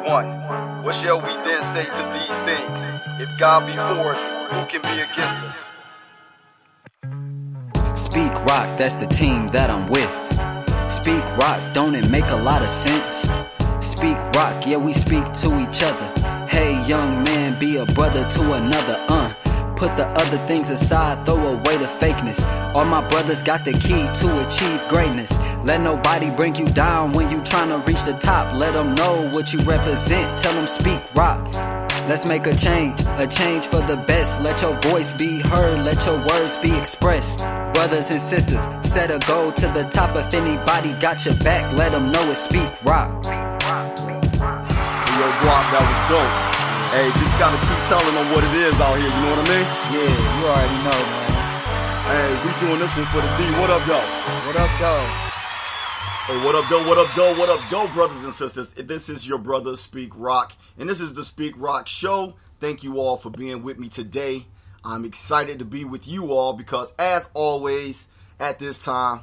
1. What shall we then say to these things? If God be for us, who can be against us? Speak Rock, that's the team that I'm with. Speak Rock, don't it make a lot of sense? Speak Rock, yeah, we speak to each other. Hey, young man, be a brother to another, Put the other things aside, throw away the fakeness. All my brothers got the key to achieve greatness. Let nobody bring you down when you tryna reach the top. Let them know what you represent, tell them speak rock. Let's make a change for the best. Let your voice be heard, let your words be expressed. Brothers and sisters, set a goal to the top. If anybody got your back, let them know it's speak rock. Yo, Guap, that was dope. Hey, just gotta keep telling them what it is out here, you know what I mean? Yeah, you already know, man. Hey, we doing this one for the D. What up, though? What up, though? Hey, what up, though? What up, though? What up, though, brothers and sisters? This is your brother, Speak Rock, and this is the Speak Rock Show. Thank you all for being with me today. I'm excited to be with you all because, as always, at this time,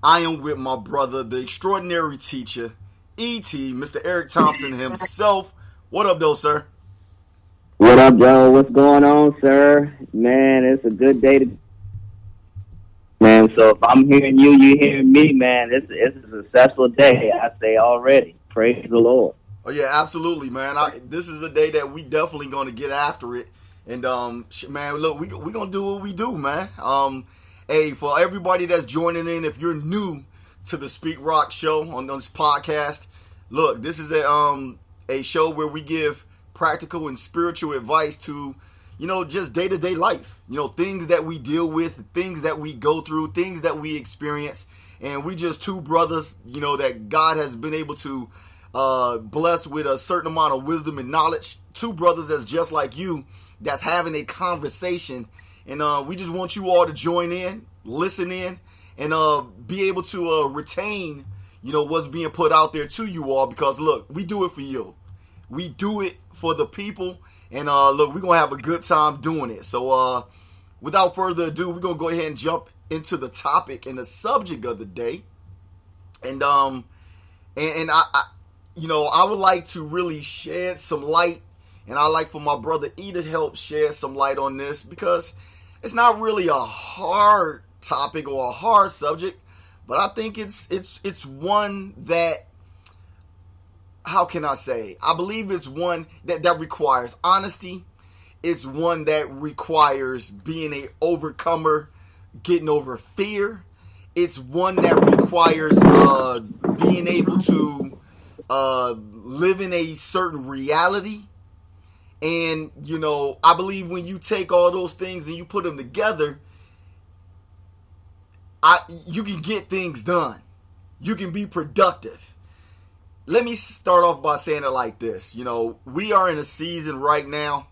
I am with my brother, the extraordinary teacher, E.T., Mr. Eric Thompson himself. What up, though, sir? What up, Joe? What's going on, sir? Man, it's a good day to... Man, so if I'm hearing you, you hearing me, man, it's a successful day, I say already. Praise the Lord. Oh, yeah, absolutely, man. This is a day that we definitely going to get after it. And, man, look, we going to do what we do, man. Hey, for everybody that's joining in, if you're new to the Speak Rock Show on this podcast, look, this is a show where we give practical and spiritual advice to, just day-to-day life. Things that we deal with, things that we go through, things that we experience. And we just two brothers, that God has been able to bless with a certain amount of wisdom and knowledge. Two brothers that's just like you, that's having a conversation. And we just want you all to join in, listen in, and be able to retain, what's being put out there to you all. Because, look, we do it for you. We do it for the people, and look, we're going to have a good time doing it. So without further ado, we're going to go ahead and jump into the topic and the subject of the day. And I would like to really shed some light, and I'd like for my brother E to help shed some light on this, because it's not really a hard topic or a hard subject, but I think it's one that, how can I say? I believe it's one that requires honesty. It's one that requires being an overcomer, getting over fear. It's one that requires being able to live in a certain reality. And, I believe when you take all those things and you put them together, you can get things done. You can be productive. Let me start off by saying it like this. We are in a season right now.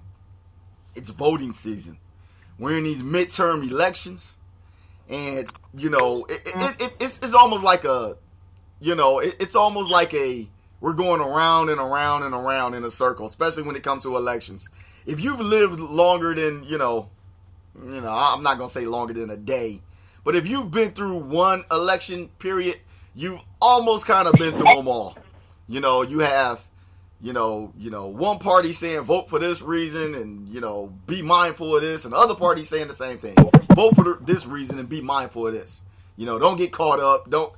It's voting season. We're in these midterm elections. And, it's almost like it's almost like we're going around and around and around in a circle, especially when it comes to elections. If you've lived longer than, I'm not going to say longer than a day, but if you've been through one election period, you've almost kind of been through them all. You have, one party saying vote for this reason and, be mindful of this, and the other party saying the same thing. Vote for this reason and be mindful of this. Don't get caught up. Don't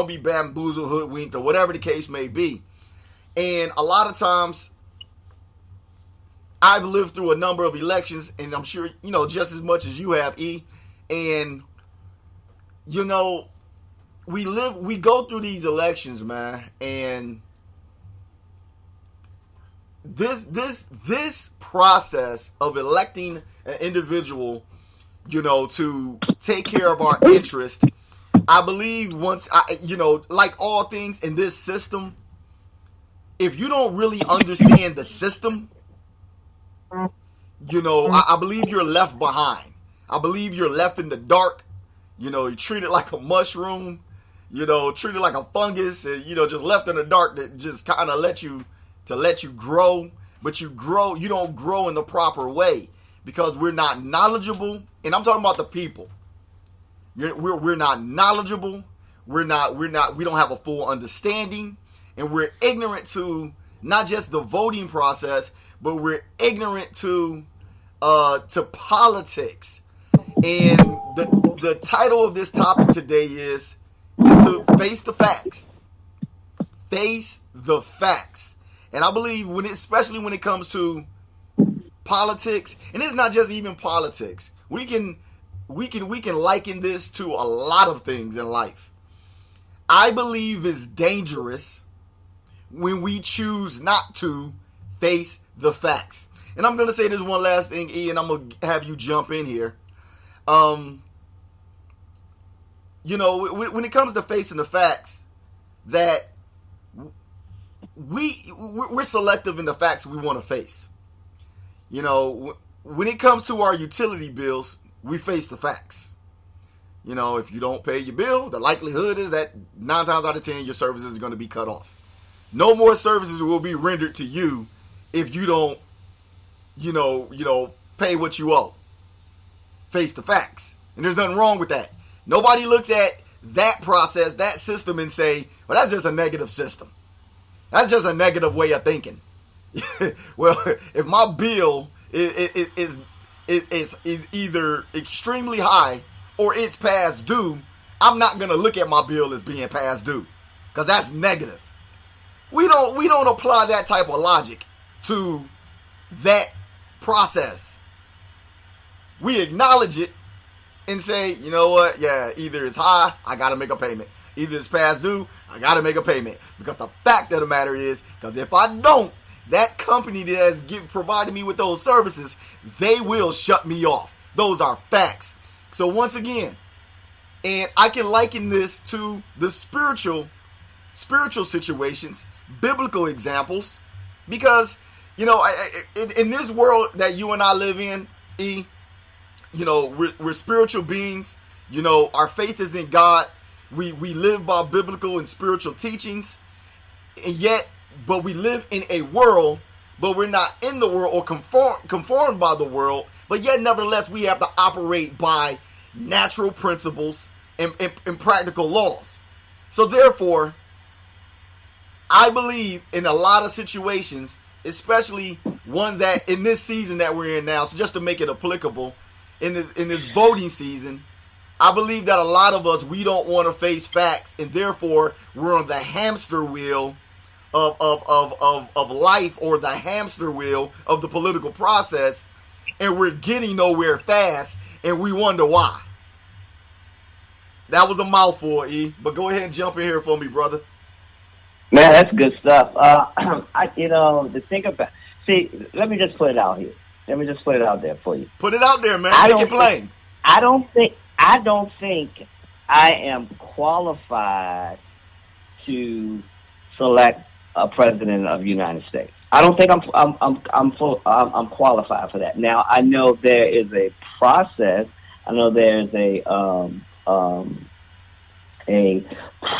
be bamboozled, hoodwinked, or whatever the case may be. And a lot of times, I've lived through a number of elections, and I'm sure, just as much as you have, E. And, we go through these elections, man, and this process of electing an individual, to take care of our interest, I believe like all things in this system, if you don't really understand the system, I believe you're left behind. I believe you're left in the dark. You're treated like a mushroom, treated like a fungus, and, just left in the dark that just kind of let you grow, but you don't grow in the proper way because we're not knowledgeable. And I'm talking about the people. We're not knowledgeable. We don't have a full understanding, and we're ignorant to not just the voting process, but we're ignorant to politics. And the title of this topic today is to face the facts. Face the facts. And I believe especially when it comes to politics, and it's not just even politics. We can liken this to a lot of things in life. I believe it's dangerous when we choose not to face the facts. And I'm going to say this one last thing, E, and I'm going to have you jump in here. When it comes to facing the facts, that we're selective in the facts we want to face. When it comes to our utility bills, we face the facts. If you don't pay your bill, the likelihood is that 9 times out of 10, your services are going to be cut off. No more services will be rendered to you if you don't, pay what you owe. Face the facts. And there's nothing wrong with that. Nobody looks at that process, that system, and say, well, that's just a negative system. That's just a negative way of thinking. Well, if my bill is either extremely high or it's past due, I'm not going to look at my bill as being past due, because that's negative. We don't apply that type of logic to that process. We acknowledge it and say, you know what? Yeah, either it's high, I got to make a payment. Either it's past due, I got to make a payment. Because the fact of the matter is, because if I don't, that company that has provided me with those services, they will shut me off. Those are facts. So once again, and I can liken this to the spiritual situations, biblical examples, because, in this world that you and I live in, E, we're spiritual beings. Our faith is in God. We live by biblical and spiritual teachings, but we live in a world, but we're not in the world or conformed by the world. But yet, nevertheless, we have to operate by natural principles and practical laws. So therefore, I believe in a lot of situations, especially one that in this season that we're in now, so just to make it applicable, in this voting season, I believe that a lot of us, we don't want to face facts, and therefore we're on the hamster wheel of life, or the hamster wheel of the political process, and we're getting nowhere fast, and we wonder why. That was a mouthful, E, but go ahead and jump in here for me, brother. Man, that's good stuff. To think about, let me just put it out here. Let me just put it out there for you. Put it out there, man. Make it plain. I don't think I am qualified to select a president of the United States. I don't think I'm qualified for that. Now, I know there is a process. I know there's a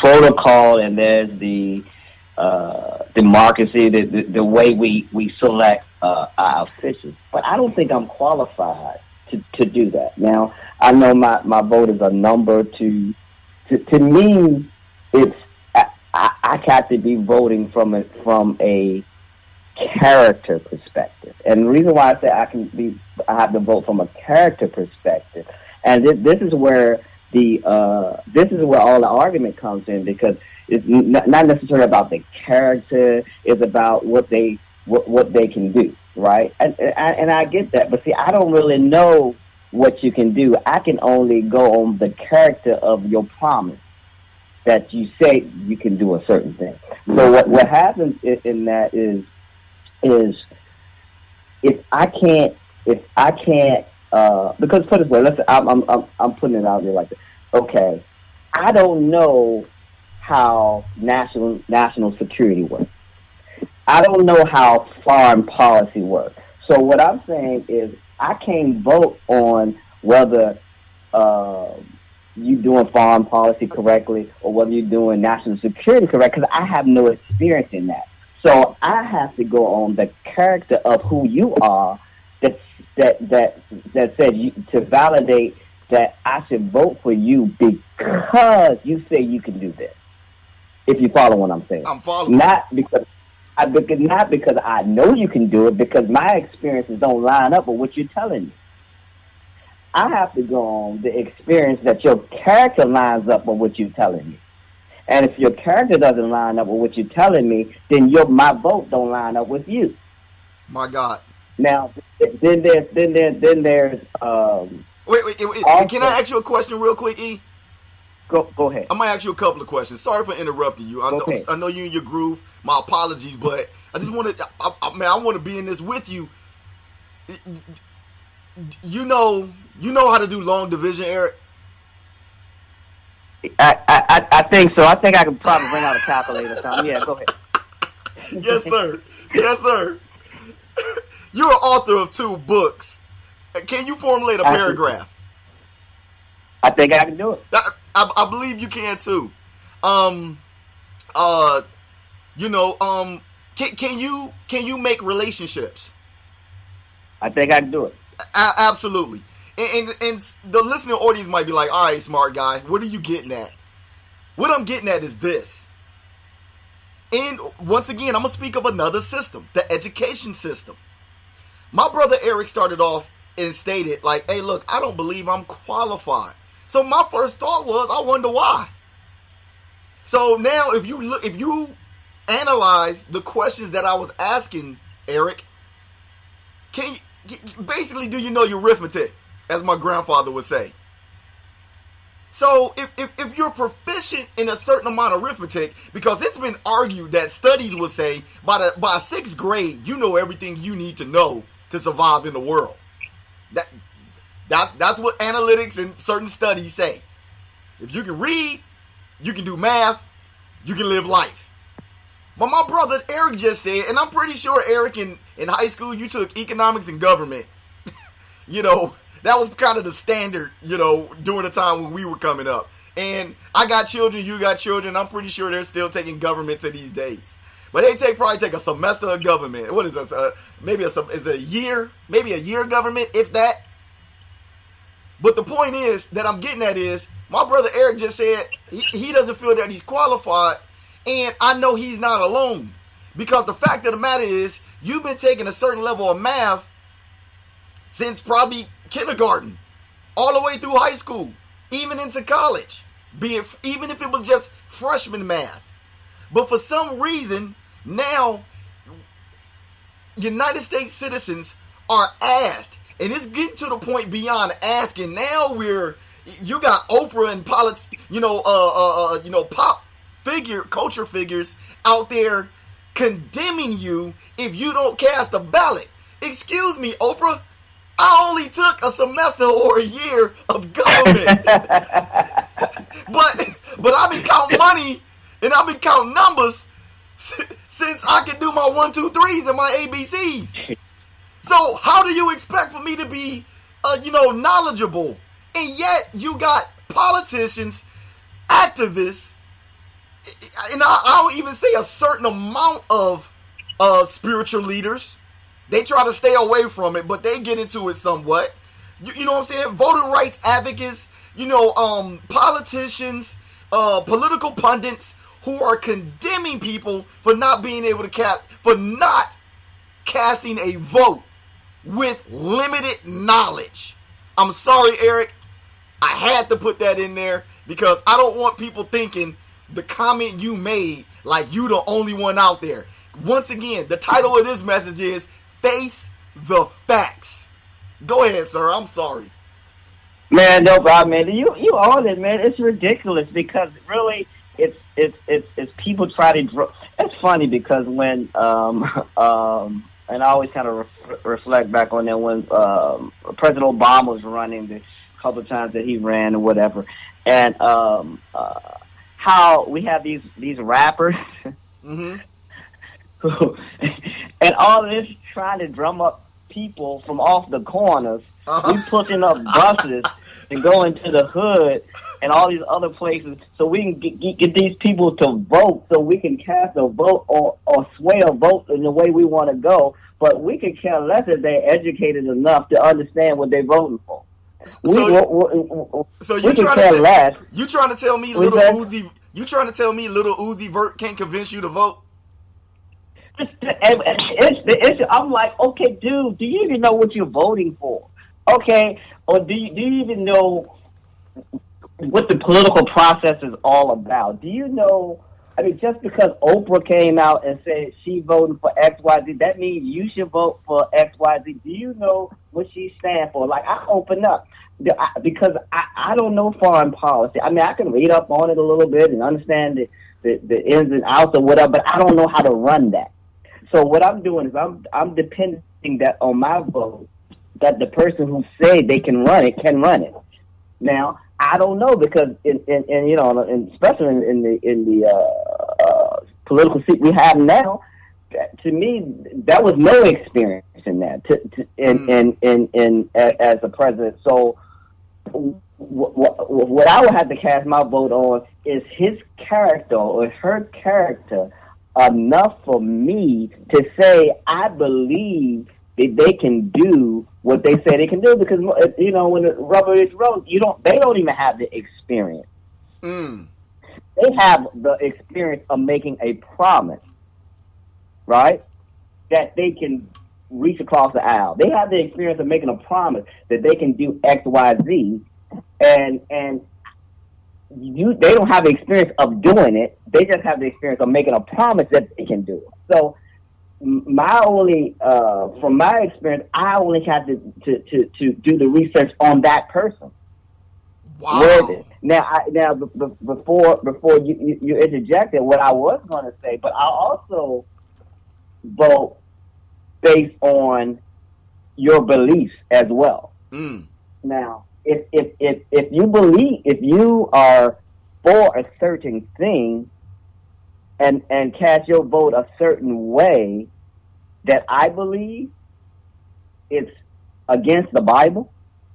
protocol, and there's the democracy, the way we select our officials. But I don't think I'm qualified to do that. Now, I know my vote is a number to me. It's I have to be voting from a character perspective, and the reason why I say I have to vote from a character perspective, and this is where all the argument comes in, because it's not necessarily about the character; it's about what they can do, right? And I get that, but see, I don't really know what you can do. I can only go on the character of your promise that you say you can do a certain thing. So what happens in that is if I can't because put it this way, I'm putting it out there like this. Okay, I don't know how national security works. I don't know how foreign policy works. So what I'm saying is I can't vote on whether you're doing foreign policy correctly or whether you're doing national security correct, because I have no experience in that. So I have to go on the character of who you are that said to validate that I should vote for you because you say you can do this. If you follow what I'm saying. I'm following. Not because Not because I know you can do it, because my experiences don't line up with what you're telling me. I have to go on the experience that your character lines up with what you're telling me. And if your character doesn't line up with what you're telling me, then my vote don't line up with you. My God. Now, then there's Wait. also, Can I ask you a question real quick, E? Go ahead. I might ask you a couple of questions. Sorry for interrupting you. I know you in your groove. My apologies, but I just want to, I want to be in this with you. You know how to do long division, Eric? I think so. I think I could probably bring out a calculator or something. Yeah, go ahead. Yes, sir. Yes, sir. You're an author of 2 books. Can you formulate a paragraph? I think I can do it. I believe you can too. Can you make relationships? I think I can do it. Absolutely. And the listening audience might be like, all right, smart guy, what are you getting at? What I'm getting at is this. And once again, I'm going to speak of another system, the education system. My brother Eric started off and stated like, hey, look, I don't believe I'm qualified. So my first thought was, I wonder why. So now if you analyze the questions that I was asking Eric, basically, do you know your arithmetic, as my grandfather would say? So if you're proficient in a certain amount of arithmetic, because it's been argued that studies will say by 6th grade, you know everything you need to know to survive in the world. That's what analytics and certain studies say. If you can read, you can do math, you can live life. But my brother Eric just said, and I'm pretty sure Eric in high school you took economics and government. That was kind of the standard, during the time when we were coming up. And I got children, you got children. I'm pretty sure they're still taking government to these days. But they probably take a semester of government. What is this? Is it a year? Maybe a year government, if that. But the point is that I'm getting at is, my brother Eric just said he doesn't feel that he's qualified. And I know he's not alone. Because the fact of the matter is, you've been taking a certain level of math since probably kindergarten, all the way through high school, even into college, even if it was just freshman math. But for some reason, now, United States citizens are asked, and it's getting to the point beyond asking. Now you got Oprah and pop culture figures out there condemning you if you don't cast a ballot. Excuse me, Oprah. I only took a semester or a year of government. but I've been counting money and I've been counting numbers since I can do my 1, 2, 3s and my ABCs. So how do you expect for me to be, knowledgeable? And yet you got politicians, activists, and I would even say a certain amount of spiritual leaders. They try to stay away from it, but they get into it somewhat. You know what I'm saying? Voter rights advocates, politicians, political pundits who are condemning people for not being able to for not casting a vote with limited knowledge. I'm sorry, Eric. I had to put that in there because I don't want people thinking the comment you made like you the only one out there. Once again, the title of this message is Face the Facts. Go ahead, sir. I'm sorry. Man, no problem, man. You own it, man. It's ridiculous because really, it's people try to. It's funny because when and I always kind of reflect back on that when President Obama was running the couple of times that he ran or whatever, and how we have these rappers. Mm-hmm. And all of this trying to drum up people from off the corners. We pushing up buses to go into the hood and all these other places so we can get these people to vote so we can cast a vote or sway a vote in the way we want to go. But we can care less if they're educated enough to understand what they're voting for. So you trying to tell me Little Uzi Vert can't convince you to vote? It's the issue. I'm like, okay, dude, do you even know what you're voting for? Okay, or do you even know what the political process is all about? Do you know? I mean, just because Oprah came out and said she voted for XYZ, that means you should vote for XYZ. Do you know what she stands for? Like, I open up because I don't know foreign policy. I mean, I can read up on it a little bit and understand the ins and outs or whatever, but I don't know how to run that. So what I'm doing is I'm depending that on my vote that the person who say they can run it. Now, I don't know because especially in the political seat we have now, to me that was no experience in that as a president. So what I would have to cast my vote on is his character or her character enough for me to say I believe that they can do what they say they can do, because when the rubber is road, they don't even have the experience. They have the experience of making a promise, right? That they can reach across the aisle. They have the experience of making a promise that they can do X, Y, Z, and they don't have the experience of doing it. They just have the experience of making a promise that they can do it. So from my experience, I only have to do the research on that person. Wow. Now, before you interjected, what I was going to say, but I also vote based on your beliefs as well. Now, if you are for a certain thing and cast your vote a certain way that I believe it's against the Bible,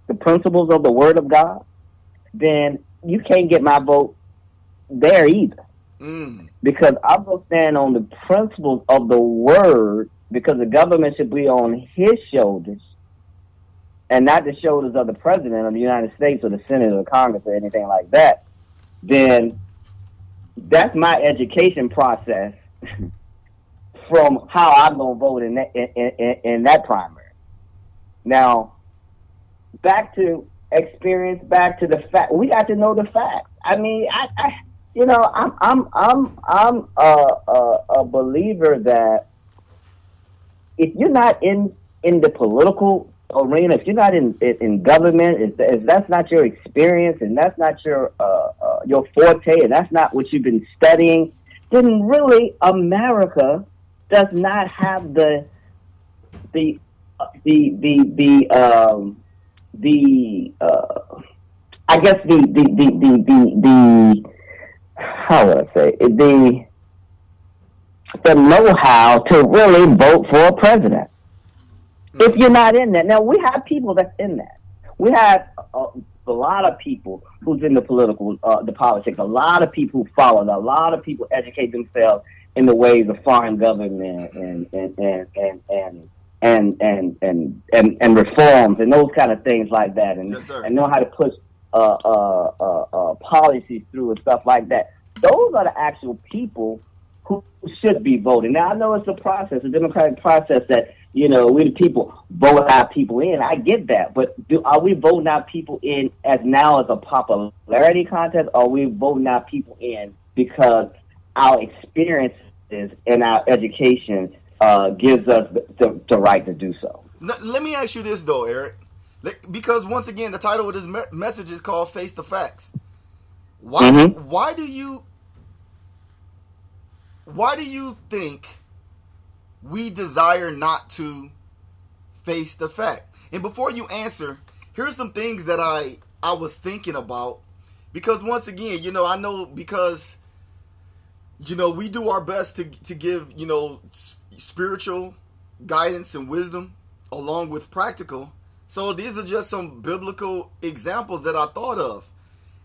the principles of the Word of God, then you can't get my vote there either. Because I'm going to stand on the principles of the Word, because the government should be on his shoulders and not the shoulders of the President of the United States or the Senate or the Congress or anything like that. Then that's my education process from how I'm going to vote in that primary. Now, back to experience, back to the fact. We got to know the facts. I mean, I'm a believer that if you're not in the political arena, if you're not in government, if that's not your experience and that's not your forte and that's not what you've been studying, then really America does not have the how would I say it, the know-how to really vote for a president. If you're not in that. Now, we have people that's in that. We have a lot of people who's in the politics, a lot of people who follow it, a lot of people educate themselves in the ways of foreign government and reforms and those kind of things like that, and know how to push policies through and stuff like that. Those are the actual people who should be voting. Now, I know it's a process, a democratic process that, we the people vote our people in. I get that. But are we voting our people in as a popularity contest, or are we voting our people in because our experiences and our education gives us the right to do so? Let me ask you this, though, Eric. Because, once again, the title of this message is called Face the Facts. Why do you think we desire not to face the fact? And before you answer, here's some things that I was thinking about. Because, once again, I know because, we do our best to give, spiritual guidance and wisdom along with practical. So these are just some biblical examples that I thought of.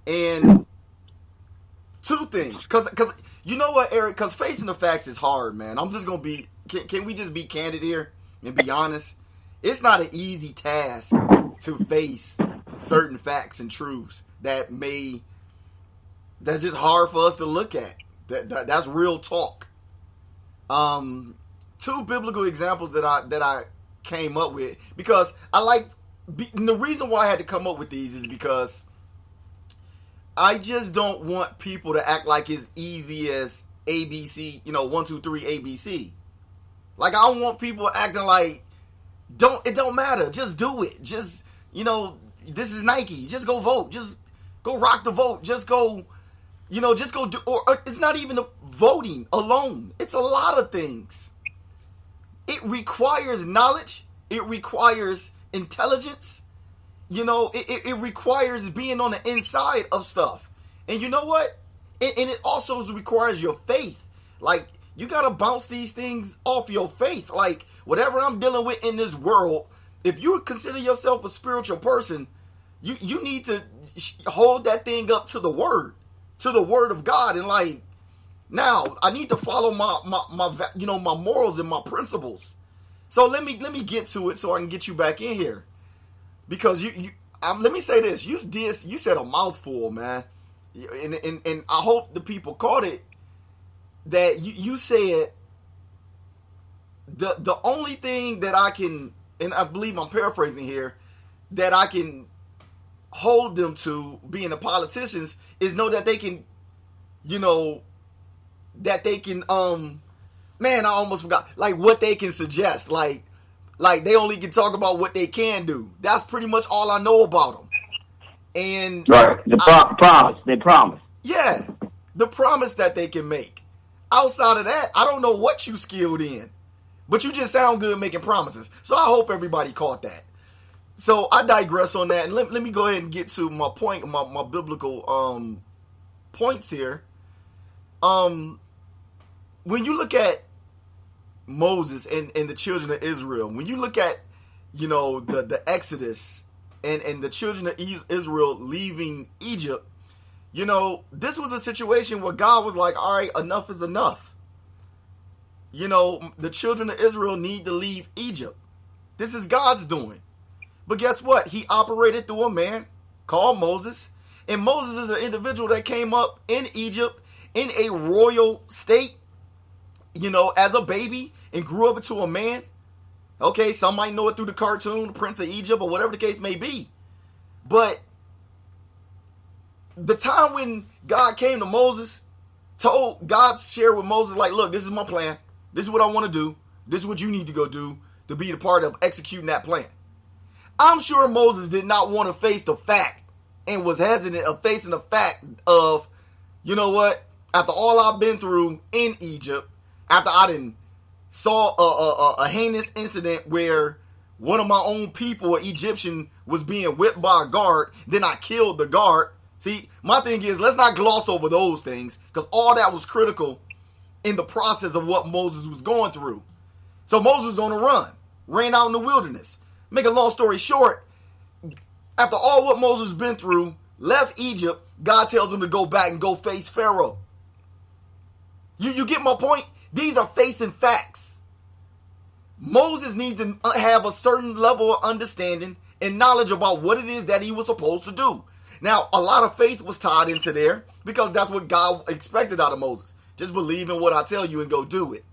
And two things, because you know what, Eric, because facing the facts is hard, man. I'm just going to be, can we just be candid here and be honest? It's not an easy task to face certain facts and truths that's just hard for us to look at. That's real talk. two biblical examples that I came up with, because the reason why I had to come up with these is because I just don't want people to act like it's easy as ABC, 1, 2, 3, ABC. Like, I don't want people acting like it don't matter. Just do it. Just, this is Nike. Just go vote. Just go rock the vote. Just go, just go do, or it's not even the voting alone. It's a lot of things. It requires knowledge. It requires intelligence. It requires being on the inside of stuff. And you know what? And it also requires your faith. Like, you got to bounce these things off your faith. Like, whatever I'm dealing with in this world, if you consider yourself a spiritual person, you need to hold that thing up to the word of God. And like, now I need to follow my morals and my principles. So let me get to it so I can get you back in here. Because let me say this. You said a mouthful, man. And I hope the people caught it. That you said the only thing that I can, and I believe I'm paraphrasing here, that I can hold them to being the politicians is know that they can, man, I almost forgot, like what they can suggest, like they only can talk about what they can do. That's pretty much all I know about them. And right, promise, they promise. Yeah, the promise that they can make. Outside of that, I don't know what you skilled in, but you just sound good making promises. So I hope everybody caught that. So I digress on that, and let me go ahead and get to my point, my biblical points here. When you look at Moses and the children of Israel, when you look at the Exodus and the children of Israel leaving Egypt, this was a situation where God was like, all right, enough is enough. The children of Israel need to leave Egypt. This is God's doing. But guess what? He operated through a man called Moses. And Moses is an individual that came up in Egypt in a royal state, as a baby and grew up into a man. Okay, some might know it through the cartoon, the Prince of Egypt, or whatever the case may be. But the time when God came to Moses, God shared with Moses, like, look, this is my plan. This is what I want to do. This is what you need to go do to be a part of executing that plan. I'm sure Moses did not want to face the fact and was hesitant of facing the fact of, you know what, after all I've been through in Egypt, after I done saw a heinous incident where one of my own people, an Egyptian, was being whipped by a guard, then I killed the guard. See, my thing is, let's not gloss over those things, because all that was critical in the process of what Moses was going through. So Moses was on a run, ran out in the wilderness. Make a long story short, after all what Moses has been through, left Egypt, God tells him to go back and go face Pharaoh. You get my point? These are facing facts. Moses needs to have a certain level of understanding and knowledge about what it is that he was supposed to do. Now, a lot of faith was tied into there because that's what God expected out of Moses. Just believe in what I tell you and go do it.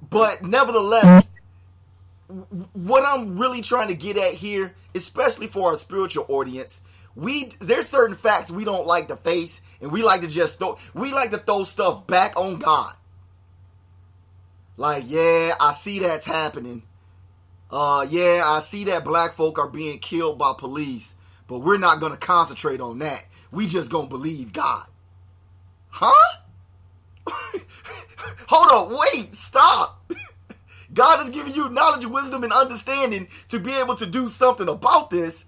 But nevertheless, what I'm really trying to get at here, especially for our spiritual audience, there's certain facts we don't like to face, and we like to throw stuff back on God. Like, yeah, I see that's happening. Yeah, I see that black folk are being killed by police, but we're not going to concentrate on that. We just going to believe God. Huh? Hold up, wait, stop. God is giving you knowledge, wisdom, and understanding to be able to do something about this,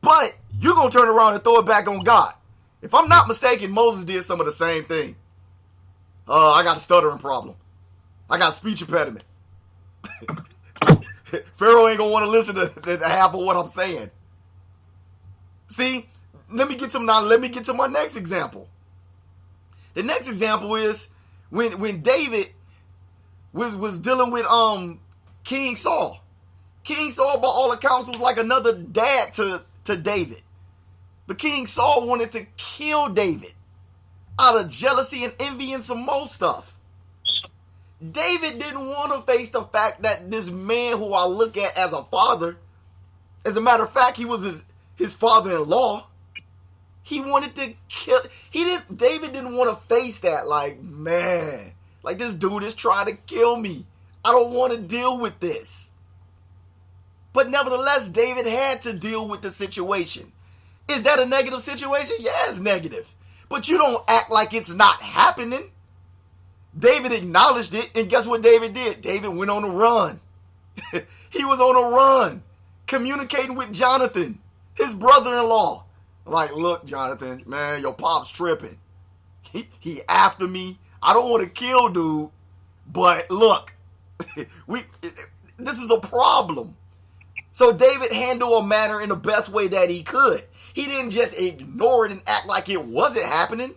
but you're going to turn around and throw it back on God. If I'm not mistaken, Moses did some of the same thing. I got a stuttering problem. I got a speech impediment. Pharaoh ain't going to want to listen to half of what I'm saying. See, let me get to my next example. The next example is when David was dealing with King Saul. King Saul, by all accounts, was like another dad to David. But King Saul wanted to kill David out of jealousy and envy and some more stuff. David didn't want to face the fact that this man who I look at as a father, as a matter of fact, he was his father-in-law. He wanted to kill. David didn't want to face that. Like, man, like this dude is trying to kill me. I don't want to deal with this. But nevertheless, David had to deal with the situation. Is that a negative situation? Yeah, it's negative. But you don't act like it's not happening. David acknowledged it, and guess what David did? David went on a run. He was on a run, communicating with Jonathan, his brother-in-law. Like, look, Jonathan, man, your pop's tripping. He after me. I don't want to kill dude, but look, this is a problem. So David handled a matter in the best way that he could. He didn't just ignore it and act like it wasn't happening.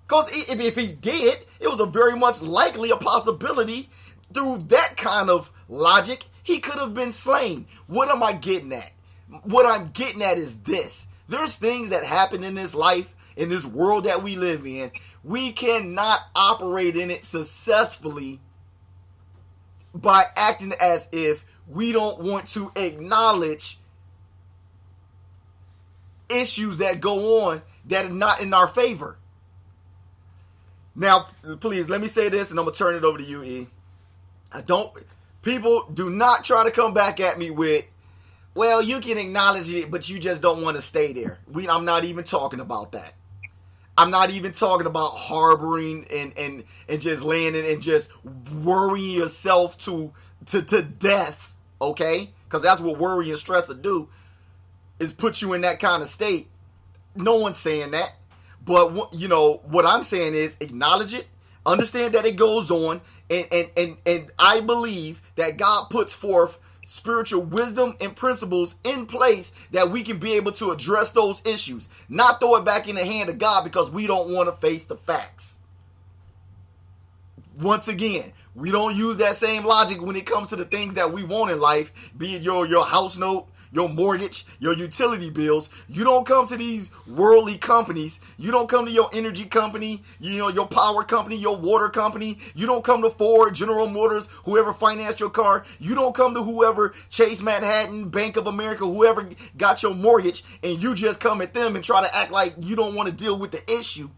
Because if he did, it was a very much likely a possibility through that kind of logic, he could have been slain. What am I getting at? What I'm getting at is this. There's things that happen in this life, in this world that we live in. We cannot operate in it successfully by acting as if we don't want to acknowledge issues that go on that are not in our favor. Now, please, let me say this, and I'm going to turn it over to you, E. People do not try to come back at me with, well, you can acknowledge it, but you just don't want to stay there. I'm not even talking about that. I'm not even talking about harboring and just landing and just worrying yourself to death, okay? Because that's what worry and stress will do, is put you in that kind of state. No one's saying that. But, what I'm saying is acknowledge it, understand that it goes on, and I believe that God puts forth spiritual wisdom and principles in place that we can be able to address those issues. Not throw it back in the hand of God because we don't want to face the facts. Once again, we don't use that same logic when it comes to the things that we want in life, be it your house note, your mortgage, your utility bills. You don't come to these worldly companies. You don't come to your energy company, your power company, your water company. You don't come to Ford, General Motors, whoever financed your car. You don't come to whoever, Chase Manhattan, Bank of America, whoever got your mortgage, and you just come at them and try to act like you don't want to deal with the issue.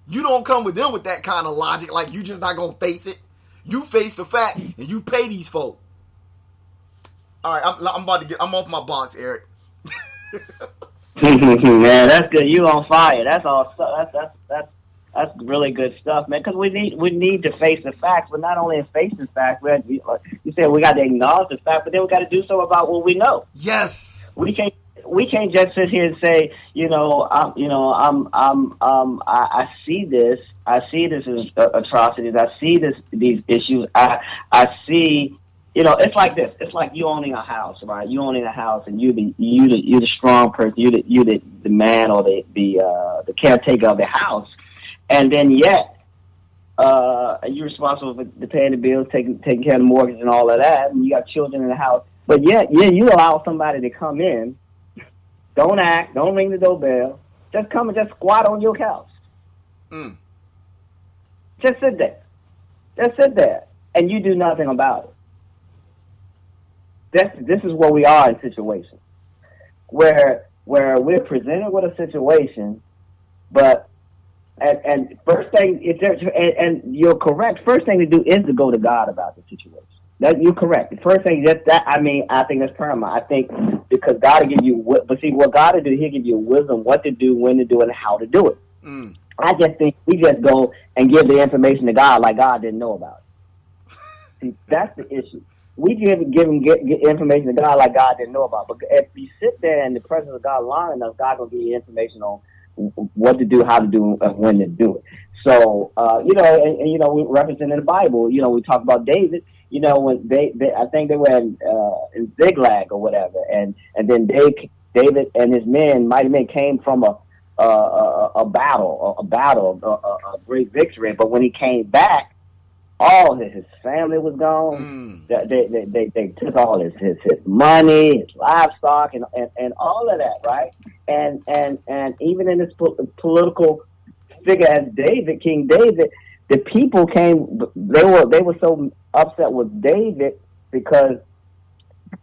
You don't come with them with that kind of logic, like you just not going to face it. You face the fact, and you pay these folk. All right, I'm off my box, Eric. Man, that's good. You on fire. That's all. That's really good stuff, man. Because we need to face the facts, but not only in facing facts. You said we got to acknowledge the fact, but then we got to do so about what we know. Yes. We can't just sit here and say, I see this. I see this as atrocities. I see these issues. I see. It's like this. It's like you owning a house, right? You owning a house, and you're the strong person. You're the man or the caretaker of the house, and then yet you're responsible for paying the bills, taking care of the mortgage and all of that. And you got children in the house, but yet you allow somebody to come in, don't act, don't ring the doorbell, just come and just squat on your couch. Just sit there, and you do nothing about it. This is where we are in situations where we're presented with a situation, but and first thing and you're correct. First thing to do is to go to God about the situation. That you're correct. The first thing I think that's paramount. I think because God will give you what God will do, He'll give you wisdom, what to do, when to do it, and how to do it. I just think we just go and give the information to God like God didn't know about it. See, that's the issue. We give information to God like God didn't know about. But if you sit there in the presence of God long enough, God will give you information on what to do, how to do, and when to do it. So, we represent in the Bible. We talk about David. When I think they were in Ziklag or whatever, and then David and his men, mighty men, came from a battle, a great victory. But when he came back, all his family was gone. They took all his money, his livestock, and all of that, right? And even in this political figure as David, King David, the people came. They were so upset with David because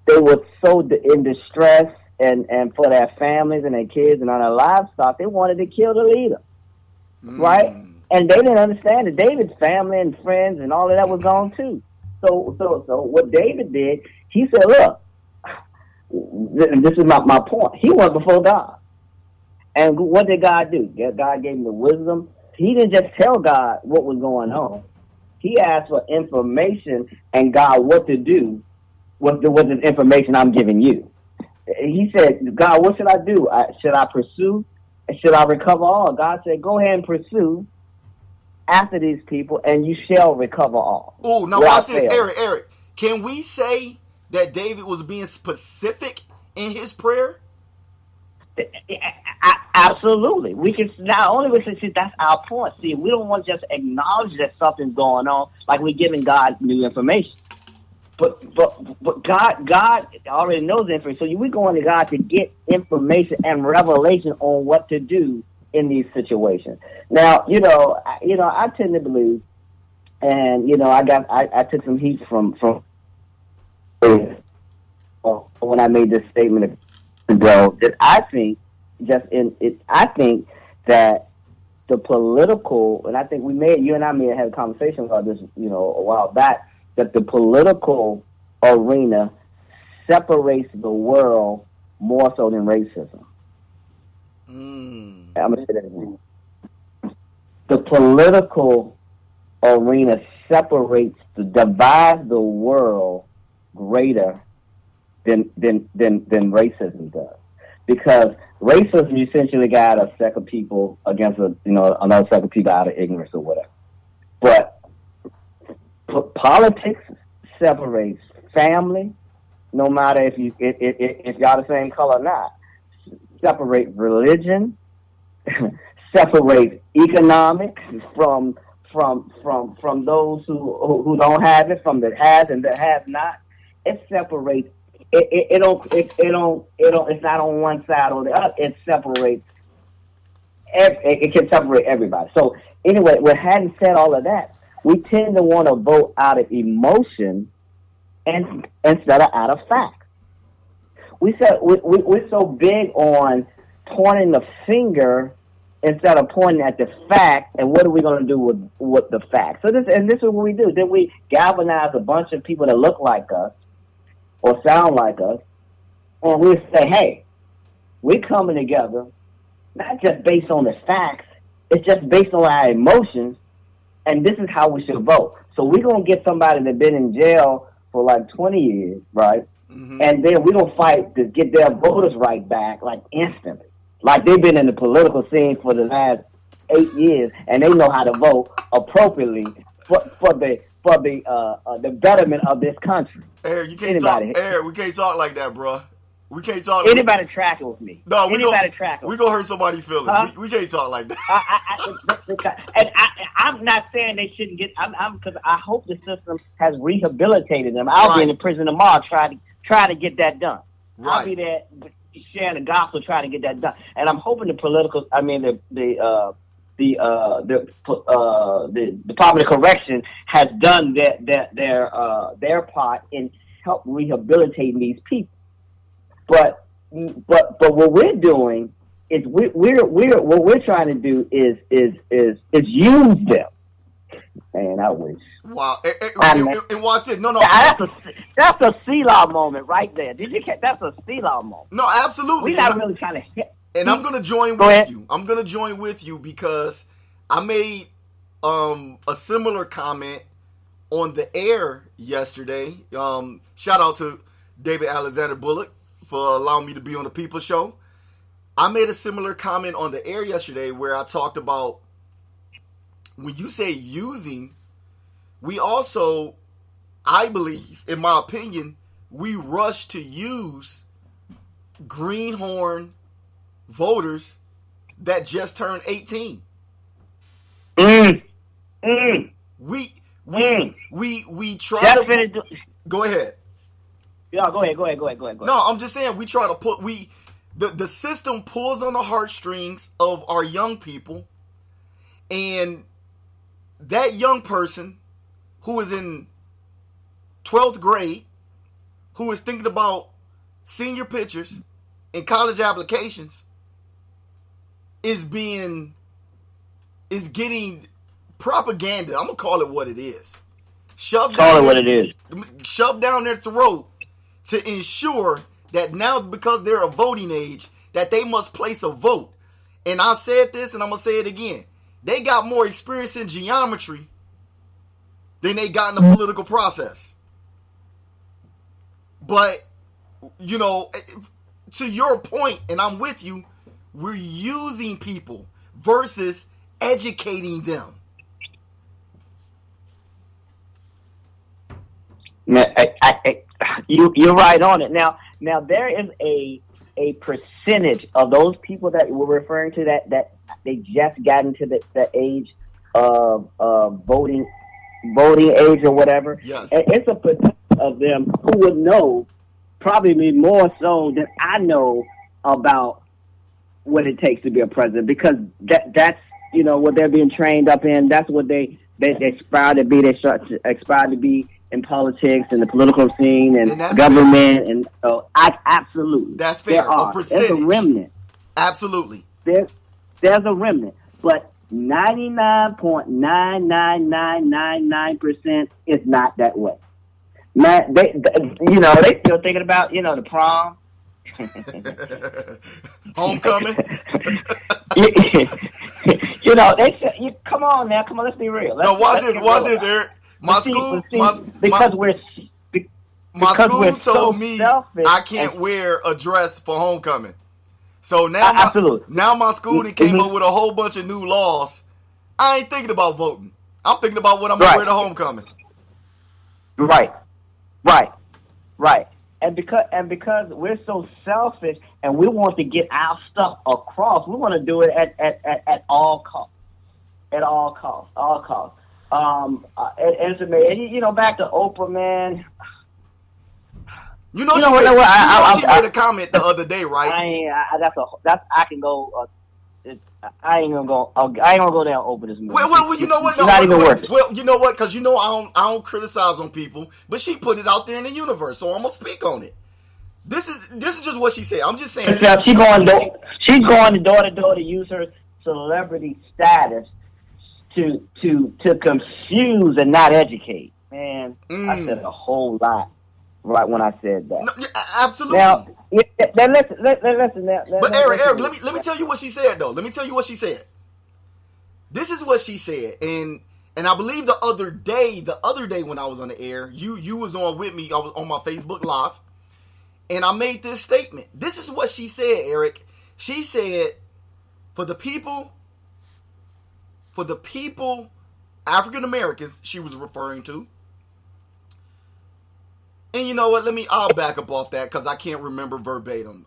they were so in distress and for their families and their kids and all their livestock. They wanted to kill the leader, right? And they didn't understand that David's family and friends and all of that was gone too. So what David did, he said, look, this is my point. He went before God. And what did God do? God gave him the wisdom. He didn't just tell God what was going on. He asked for information and God what to do with the information I'm giving you. He said, God, what should I do? Should I pursue? Should I recover all? God said, go ahead and pursue after these people, and you shall recover all. Oh, now watch this, Eric. Can we say that David was being specific in his prayer? Absolutely. We can not only we can see that's our point. See, we don't want to just acknowledge that something's going on, like we're giving God new information. But God already knows the information. So we're going to God to get information and revelation on what to do in these situations. Now, I tend to believe, and I took some heat from when I made this statement ago that I think that the political, and I think you and I may have had a conversation about this, a while back, that the political arena separates the world more so than racism. I'm going to say that again. The political arena divides the world greater than racism does. Because racism essentially got a set of people against another set of people out of ignorance or whatever. But politics separates family, no matter if y'all the same color or not. Separate religion, separate economics from those who don't have it, from the has and the have not. It separates. It's not on one side or the other. It separates. It can separate everybody. So anyway, with having said all of that, we tend to want to vote out of emotion and instead of out of fact. We're so big on pointing the finger instead of pointing at the fact, and what are we going to do with the fact? So this is what we do. Then we galvanize a bunch of people that look like us or sound like us, and we say, hey, we're coming together, not just based on the facts, it's just based on our emotions, and this is how we should vote. So we're going to get somebody that's been in jail for like 20 years, right? Mm-hmm. And then we're going to fight to get their voters right back, like instantly. Like they've been in the political scene for the last 8 years, and they know how to vote appropriately for the betterment of this country. Eric, we can't talk like that, bro. We can't talk. Anybody tracking with me? No, we gonna hurt somebody's feelings. Huh? We can't talk like that. I'm not saying they shouldn't get. Because I hope the system has rehabilitated them. I'll be in the prison tomorrow trying to get that done. Right. I'll be there sharing the gospel, trying to get that done. And I'm hoping the Department of Correction has done their part in help rehabilitating these people. But what we're doing is what we're trying to do is use them. Man, I wish. Wow. And watch this. No. That's a Selah moment right there. Did you catch? That's a Selah moment. No, absolutely. We're not really trying to hit. And I'm going to join with you. I'm going to join with you because I made a similar comment on the air yesterday. Shout out to David Alexander Bullock for allowing me to be on the People Show. I made a similar comment on the air yesterday where I talked about when you say using, we also, I believe, in my opinion, we rush to use greenhorn voters that just turned 18. We try to go ahead. Yeah, go ahead. No, I'm just saying we try to put the system pulls on the heartstrings of our young people, and that young person who is in 12th grade, who is thinking about senior pictures and college applications, is getting propaganda. I'm gonna call it what it is. Shoved down their throat to ensure that now, because they're a voting age, that they must place a vote. And I said this, and I'm gonna say it again. They got more experience in geometry than they got in the political process. But, you know, to your point, and I'm with you, we're using people versus educating them. You're right on it. Now there is a percentage of those people that we're referring to that they just got into the age of voting age or whatever. Yes. And it's a percentage of them who would know, probably more so than I know, about what it takes to be a president, because that's, you know, what they're being trained up in. That's what they aspire to be. They aspire to be in politics and the political scene and government, fair. And so absolutely, that's fair. A percentage. There's a remnant. Absolutely, there's a remnant, but 99.99999% is not that way. Man, they still thinking about, you know, the prom, homecoming. You know, come on, let's be real. Watch this, Eric. My school told me I can't wear a dress for homecoming. So now, my school came up with a whole bunch of new laws. I ain't thinking about voting. I'm thinking about what I'm gonna wear to homecoming. Right. And because we're so selfish and we want to get our stuff across, we want to do it at all costs. At all costs. And you know, back to Oprah, man. She made a comment the other day, right? I ain't gonna go down Oprah this morning. Well, you know what? No, not even worth it. Well, you know what? Because you know I don't criticize on people, but she put it out there in the universe, so I'm gonna speak on it. This is just what she said. I'm just saying. She's going door to door to use her celebrity status to confuse and not educate. Man, I said a whole lot right when I said that. No, absolutely. Now, listen. But Eric, let me tell you what she said, though. Let me tell you what she said. This is what she said, and I believe the other day when I was on the air, you was on with me. I was on my Facebook Live, and I made this statement. This is what she said, Eric. She said, for the people, African Americans, she was referring to. And you know what? I'll back up off that because I can't remember verbatim.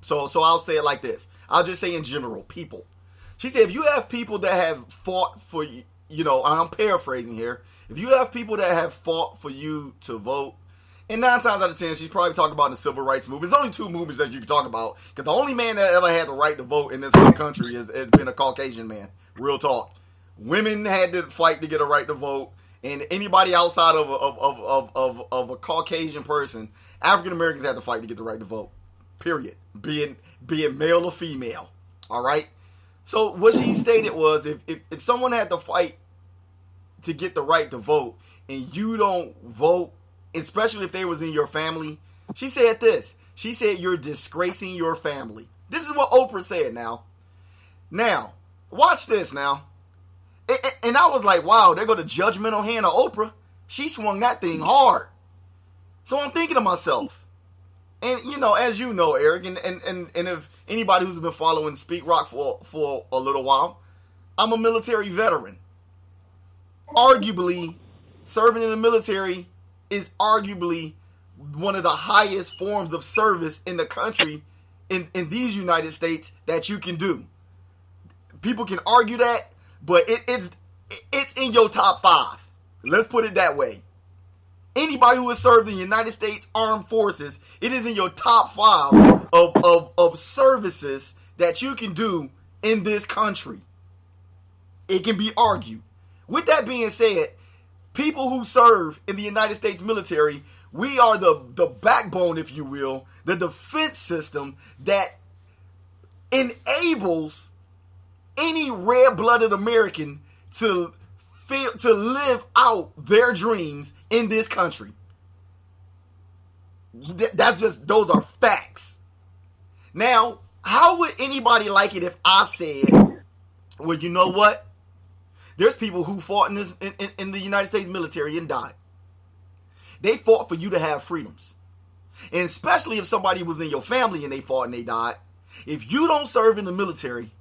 So I'll say it like this. I'll just say in general, people. She said, if you have people that have fought for you, you know, I'm paraphrasing here. If you have people that have fought for you to vote, and 9 times out of 10, she's probably talking about the civil rights movement. There's only 2 movements that you can talk about, because the only man that ever had the right to vote in this whole country has been a Caucasian man. Real talk. Women had to fight to get a right to vote. And anybody outside of a Caucasian person, African Americans had to fight to get the right to vote. Period. Being male or female. All right. So what she stated was, if someone had to fight to get the right to vote, and you don't vote, especially if they was in your family, she said this. She said you're disgracing your family. This is what Oprah said. Now, watch this now. And I was like, wow, there go the judgmental hand of Oprah. She swung that thing hard. So I'm thinking to myself, and you know, as you know, Eric, and if anybody who's been following SPEAKROC for a little while, I'm a military veteran. Arguably, serving in the military is arguably one of the highest forms of service in the country, in these United States, that you can do. People can argue that, but it's in your top 5. Let's put it that way. Anybody who has served in the United States Armed Forces, it is in your top 5 of services that you can do in this country. It can be argued. with that being said, people who serve in the United States military, we are the backbone, if you will, the defense system that enables any red-blooded American to live out their dreams in this country. Those are facts. Now, how would anybody like it if I said, well, you know what? There's people who fought in the United States military and died. They fought for you to have freedoms. And especially if somebody was in your family and they fought and they died, if you don't serve in the military,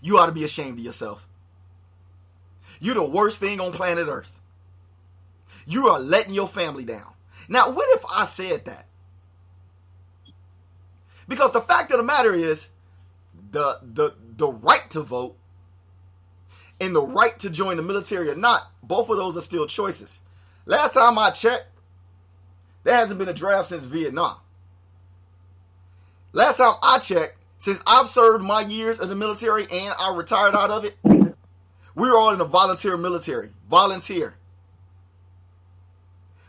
you ought to be ashamed of yourself. You're the worst thing on planet Earth. You are letting your family down. Now, what if I said that? Because the fact of the matter is, the right to vote and the right to join the military or not, both of those are still choices. Last time I checked, there hasn't been a draft since Vietnam. Last time I checked, since I've served my years in the military and I retired out of it, we're all in the volunteer military. Volunteer.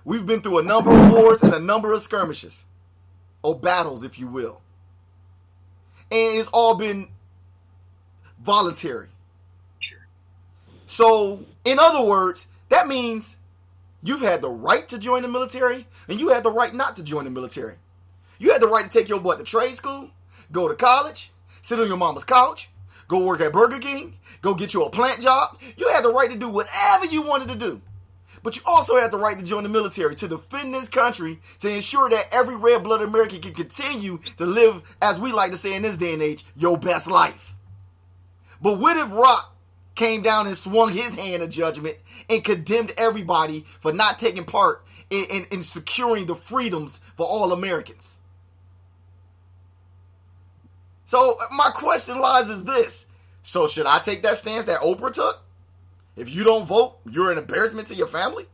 We've been through a number of wars and a number of skirmishes. Or battles, if you will. And it's all been voluntary. So, in other words, that means you've had the right to join the military and you had the right not to join the military. You had the right to take your butt to trade school, go to college, sit on your mama's couch, go work at Burger King, go get you a plant job. You had the right to do whatever you wanted to do. But you also had the right to join the military to defend this country, to ensure that every red-blooded American can continue to live, as we like to say in this day and age, your best life. But what if Rock came down and swung his hand of judgment and condemned everybody for not taking part in securing the freedoms for all Americans? So my question lies is this. So should I take that stance that Oprah took? If you don't vote, you're an embarrassment to your family?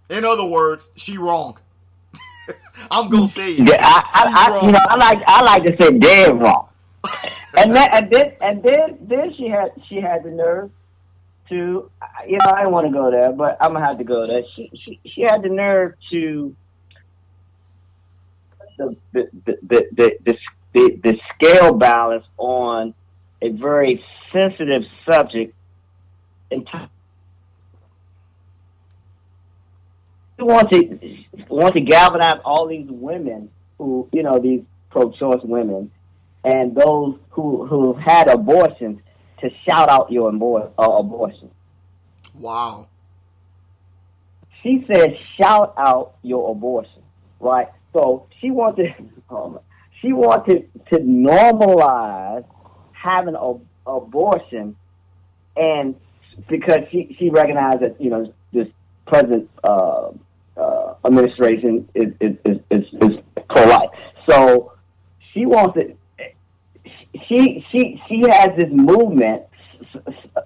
In other words, she wrong. I'm gonna say it. Yeah, I like to say dead wrong. and then she had the nerve to, I didn't want to go there, but I'm gonna have to go there. She had the nerve to the scale balance on a very sensitive subject. And we want to galvanize all these women who, these pro-choice women, and those who had abortions to shout out your abortion. Wow. She said, shout out your abortion, right? So she wanted to normalize having an abortion, and because she recognized that this present administration is pro-life, so she wants it. She has this movement,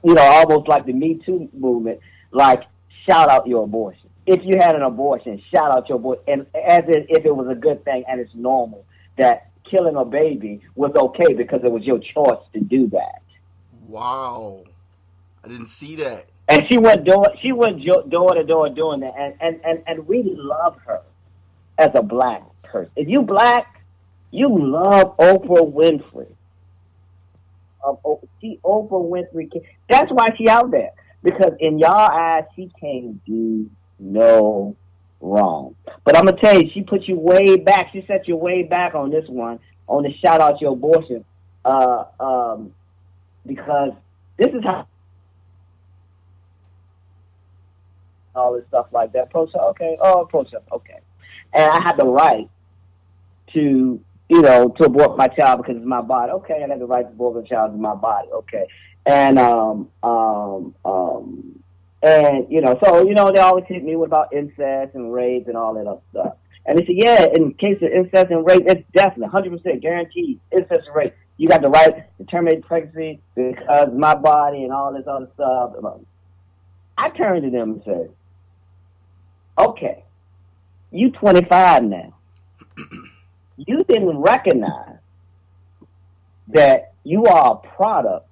almost like the Me Too movement, like shout out your abortion. If you had an abortion, shout out your abortion, and as if it was a good thing and it's normal that killing a baby was okay because it was your choice to do that. Wow, I didn't see that. And she went door to door doing that, and we love her as a black person. If you black, you love Oprah Winfrey. Oprah Winfrey. That's why she out there, because in y'all eyes she can't do no wrong. But I'm gonna tell you, she put you way back. She set you way back on this one, on the shout out your abortion, because this is how all this stuff like that. Pro-choice, okay. Oh, pro-choice, okay. And I have the right to to abort my child because it's my body. Okay, I have the right to abort my child in my body. Okay, and so they always hit me with about incest and rape and all that other stuff. And they said, yeah, in case of incest and rape, it's definitely 100% guaranteed incest and rape. You got the right to terminate pregnancy because my body and all this other stuff. I turned to them and said, okay, you 25 now. You didn't recognize that you are a product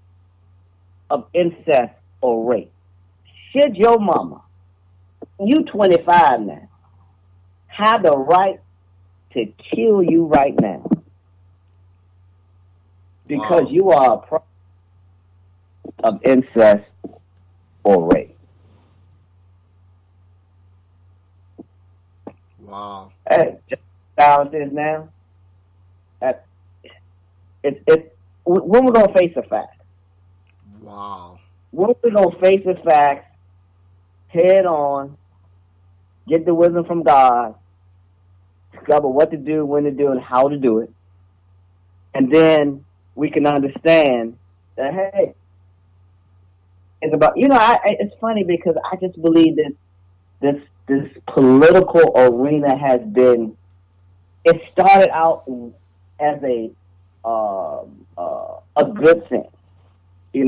of incest or rape, should your mama, you 25 now, have the right to kill you right now? Because you are a product of incest or rape. Wow. Hey, just how it is now. When we're gonna face the facts. Wow. When we're gonna face the facts head on, get the wisdom from God, discover what to do, when to do, and how to do it, and then we can understand that, hey, it's about, it's funny because I just believe that this political arena has been, it started out as a good thing. We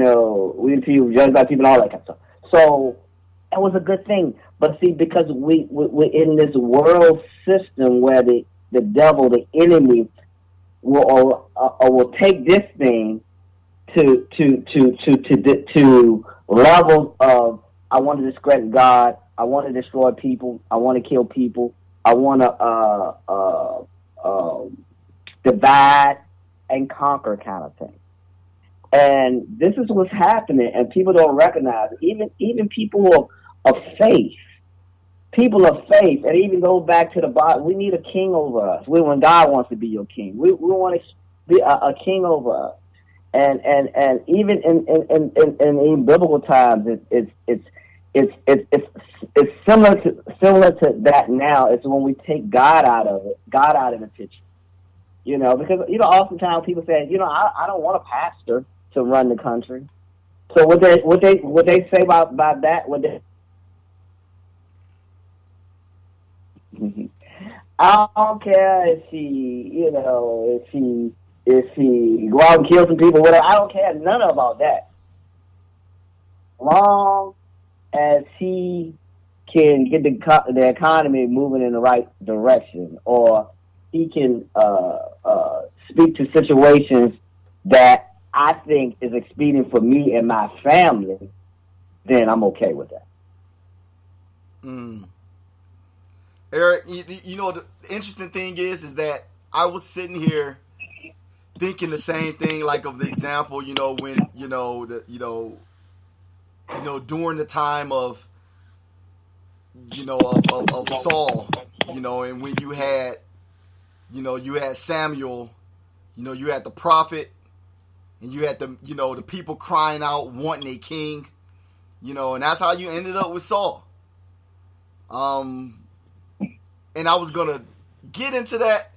judge by people and all that kind of stuff. So it was a good thing. But see, because we're in this world system where the devil, the enemy, will take this thing to levels of, I want to discredit God, I want to destroy people, I want to kill people, I want to divide and conquer kind of thing. And this is what's happening, and people don't recognize it. Even people of faith, and even go back to the Bible. We need a king over us. When God wants to be your king, we want to be a king over us. And even in biblical times, it's similar to that now. It's when we take God out of the picture. Because oftentimes people say, I don't want a pastor to run the country. So what they say about that? I don't care if he go out and kill some people, whatever. I don't care none about that. Long as he can get the economy moving in the right direction, or he can speak to situations that I think is expedient for me and my family, then I'm okay with that. Eric, the interesting thing is that I was sitting here thinking the same thing, like of the example, when during the time of of Saul, and when you had Samuel, you had the prophet, and you had the people crying out wanting a king, and that's how you ended up with Saul. And I was gonna get into that.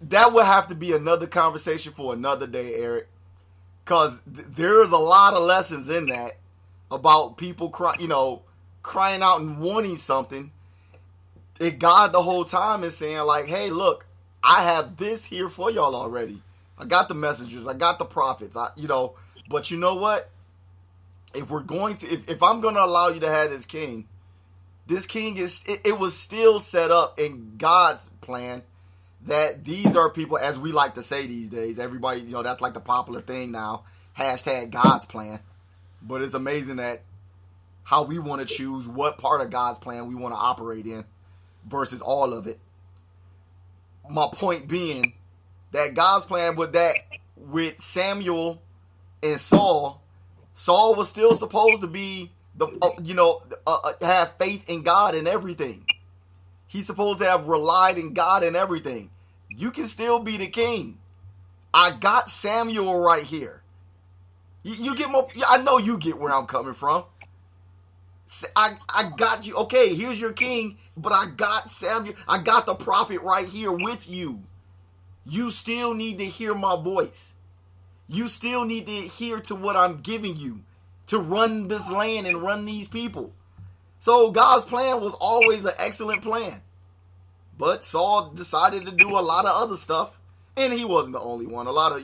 That would have to be another conversation for another day, Eric, because there's a lot of lessons in that about people crying out and wanting something. And God the whole time is saying, like, hey, look, I have this here for y'all already. I got the messengers, I got the prophets, but you know what? If we're going to, if I'm going to allow you to have this king is, it was still set up in God's plan that these are people, as we like to say these days, everybody, that's like the popular thing now, hashtag God's plan. But it's amazing that how we want to choose what part of God's plan we want to operate in versus all of it. My point being that God's plan with Samuel and Saul was still supposed to be have faith in God in everything. He's supposed to have relied in God in everything. You can still be the king. I got Samuel right here. You get more. I know you get where I'm coming from. I got you. Okay, here's your king, but I got Samuel. I got the prophet right here with you. You still need to hear my voice. You still need to adhere to what I'm giving you to run this land and run these people. So God's plan was always an excellent plan. But Saul decided to do a lot of other stuff. And he wasn't the only one. A lot of,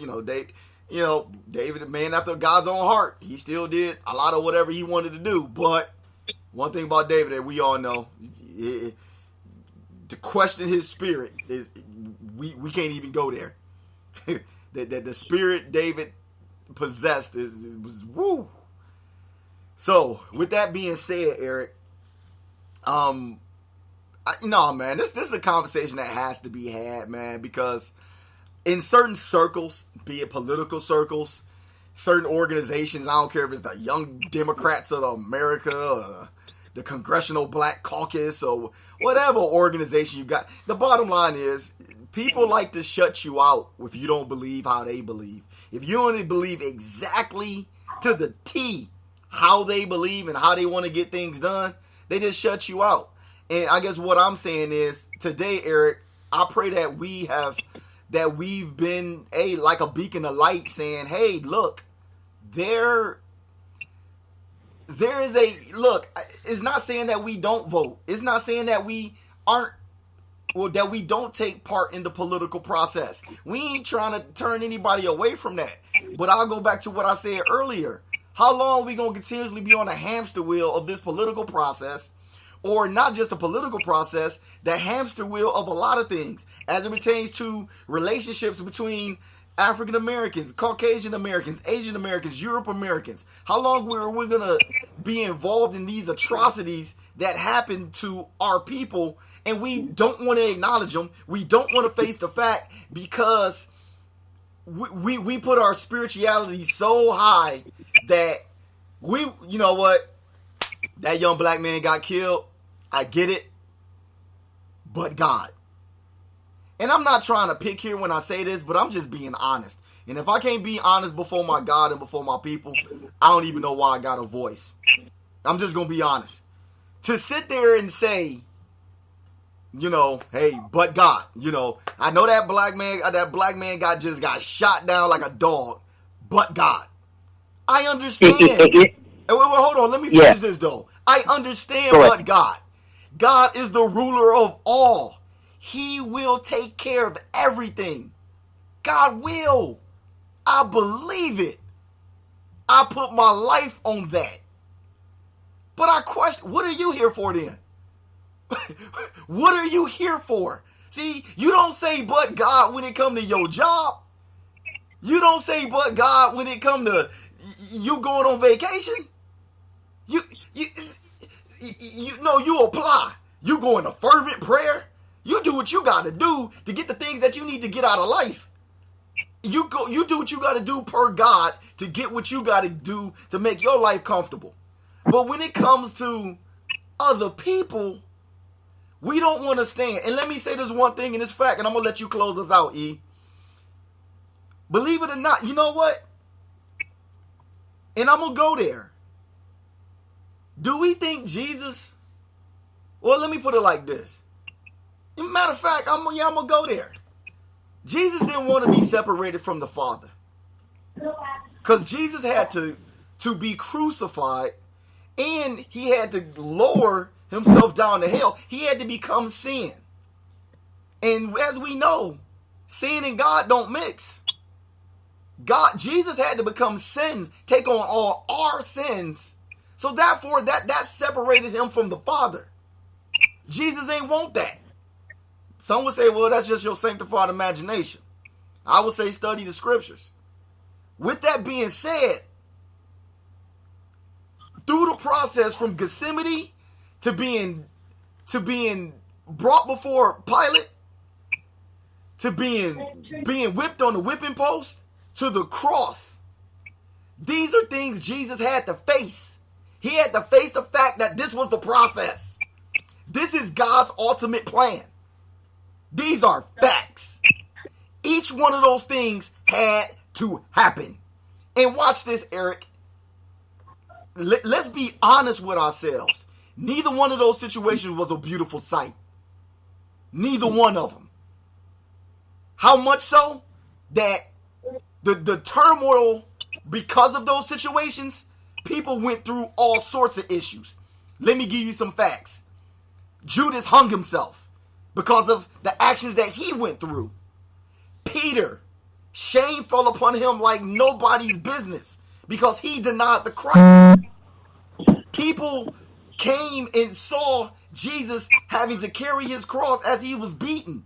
David, a man after God's own heart, he still did a lot of whatever he wanted to do. But one thing about David that we all know, to question his spirit is we can't even go there. that the spirit David possessed it was woo. So with that being said, Eric, no, man, this is a conversation that has to be had, man, because in certain circles, be it political circles, certain organizations, I don't care if it's the Young Democrats of America, or the Congressional Black Caucus, or whatever organization you got, the bottom line is people like to shut you out if you don't believe how they believe. If you only believe exactly to the T how they believe and how they want to get things done, they just shut you out. And I guess what I'm saying is today, Eric, I pray that we've been like a beacon of light saying, hey, look, there is it's not saying that we don't vote. It's not saying that we that we don't take part in the political process. We ain't trying to turn anybody away from that. But I'll go back to what I said earlier. How long are we going to continuously be on the hamster wheel of this political process? Or not just a political process, the hamster wheel of a lot of things as it pertains to relationships between African Americans, Caucasian Americans, Asian Americans, Europe Americans. How long are we going to be involved in these atrocities that happen to our people, and we don't want to acknowledge them? We don't want to face the fact because we put our spirituality so high that you know what? That young black man got killed. I get it. But God. And I'm not trying to pick here when I say this, but I'm just being honest. And if I can't be honest before my God and before my people, I don't even know why I got a voice. I'm just going to be honest. To sit there and say, hey, but God, I know that black man got shot down like a dog, but God. I understand. Wait, hold on. Let me finish this, though. I understand, but God. God is the ruler of all. He will take care of everything. God will. I believe it. I put my life on that. But I question, what are you here for then? What are you here for? See, you don't say but God when it come to your job. You don't say but God when it come to you going on vacation. You apply. You go into fervent prayer. You do what you got to do to get the things that you need to get out of life. You do what you got to do per God to get what you got to do to make your life comfortable. But when it comes to other people, we don't want to stand. And let me say this one thing, and it's fact, and I'm going to let you close us out, E. Believe it or not, you know what? And I'm going to go there. Do we think Jesus... Well, let me put it like this. Matter of fact, I'm going to go there. Jesus didn't want to be separated from the Father. Because Jesus had to be crucified, and he had to lower himself down to hell. He had to become sin. And as we know, sin and God don't mix. Jesus had to become sin, take on all our sins. So therefore, that separated him from the Father. Jesus ain't want that. Some would say, well, that's just your sanctified imagination. I would say study the scriptures. With that being said, through the process from Gethsemane to being brought before Pilate, to being whipped on the whipping post, to the cross, these are things Jesus had to face. He had to face the fact that this was the process. This is God's ultimate plan. These are facts. Each one of those things had to happen. And watch this, Eric. Let's be honest with ourselves. Neither one of those situations was a beautiful sight. Neither one of them. How much so that the turmoil because of those situations, people went through all sorts of issues. Let me give you some facts. Judas hung himself because of the actions that he went through. Peter, shame fell upon him like nobody's business because he denied the Christ. People came and saw Jesus having to carry his cross as he was beaten.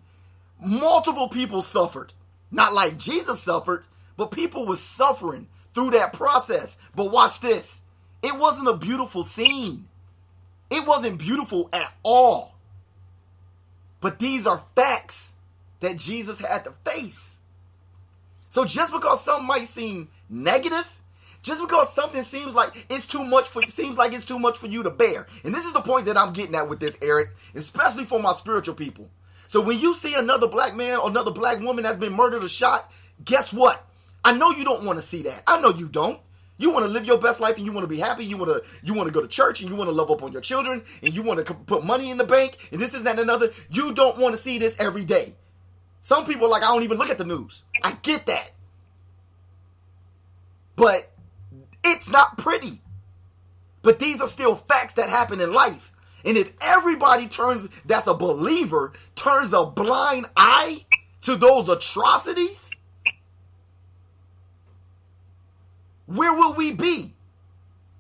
Multiple people suffered. Not like Jesus suffered, but people were suffering through that process. But watch this. It wasn't a beautiful scene. It wasn't beautiful at all. But these are facts that Jesus had to face. So just because something might seem negative, just because something seems like it's too much for you to bear. And this is the point that I'm getting at with this, Eric, especially for my spiritual people. So when you see another black man or another black woman that's been murdered or shot, guess what? I know you don't want to see that. I know you don't. You want to live your best life and you want to be happy. You want to go to church and you want to love up on your children and you want to put money in the bank and this is that and another. You don't want to see this every day. Some people are like, I don't even look at the news. I get that. But it's not pretty. But these are still facts that happen in life. And if everybody that's a believer, turns a blind eye to those atrocities, where will we be?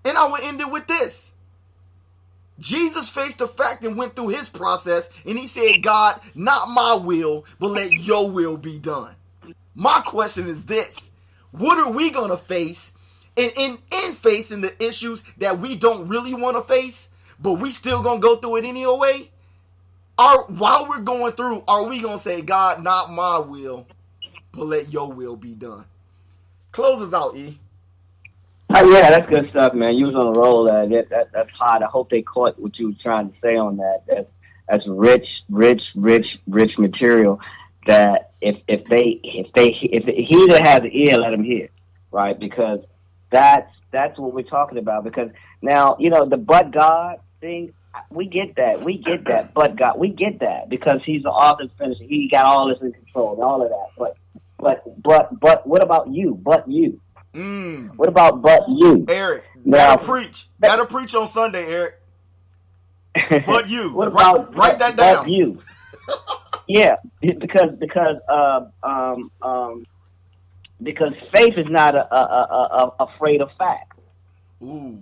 And I will end it with this. Jesus faced the fact and went through his process, and he said, God, not my will, but let your will be done. My question is this. What are we going to face in facing the issues that we don't really want to face, but we still going to go through it anyway? While we're going through, are we going to say, God, not my will, but let your will be done? Close us out, E. Oh, yeah, that's good stuff, man. You was on a roll. That's hot. I hope they caught what you were trying to say on that. That's rich material. That if he that has an ear, let him hear, right? Because that's what we're talking about. Because now, the but God thing, we get that. But God, we get that because he's the author and finisher. He got all this in control and all of that. But what about you? But you. What about but you? Eric, that'll preach. That'll preach on Sunday, Eric. But you. What about write that down. But you. Yeah, because faith is not afraid of facts. Ooh.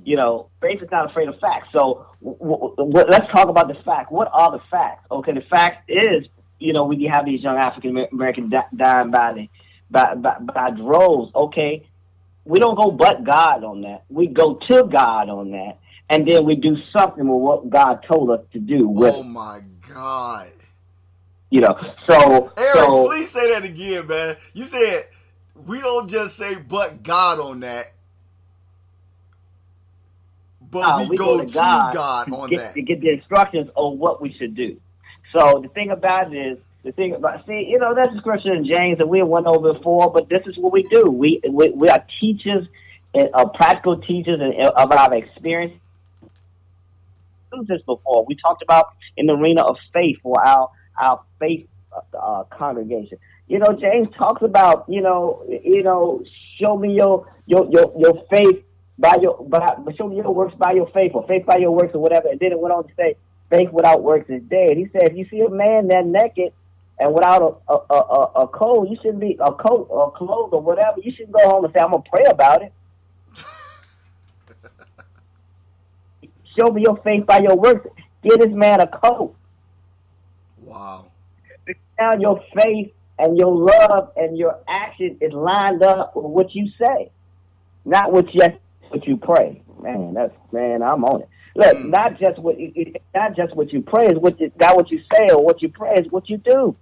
Faith is not afraid of facts. So let's talk about the fact. What are the facts? Okay, the fact is, we have these young African Americans dying by droves. Okay. We don't go but God on that. We go to God on that, and then we do something with what God told us to do with Oh, my God. So... Eric, please say that again, man. You said we don't just say but God on that, but we go to God on that. To get the instructions on what we should do. So the thing about it is, that's the scripture in James that we went over before, but this is what we do. We are teachers, practical teachers of our experience. We did this before. We talked about in the arena of faith for our faith congregation. James talks about, show me your faith show me your works by your faith, or faith by your works, or whatever. And then it went on to say, faith without works is dead. He said, if you see a man that naked and without a coat, you shouldn't be a coat or clothes or whatever. You shouldn't go home and say, I'm gonna pray about it. Show me your faith by your works. Give this man a coat. Wow. Now your faith and your love and your action is lined up with what you say, not with just what you pray. Man, I'm on it. Look, not just what you pray is not what you say, or what you pray is what you do.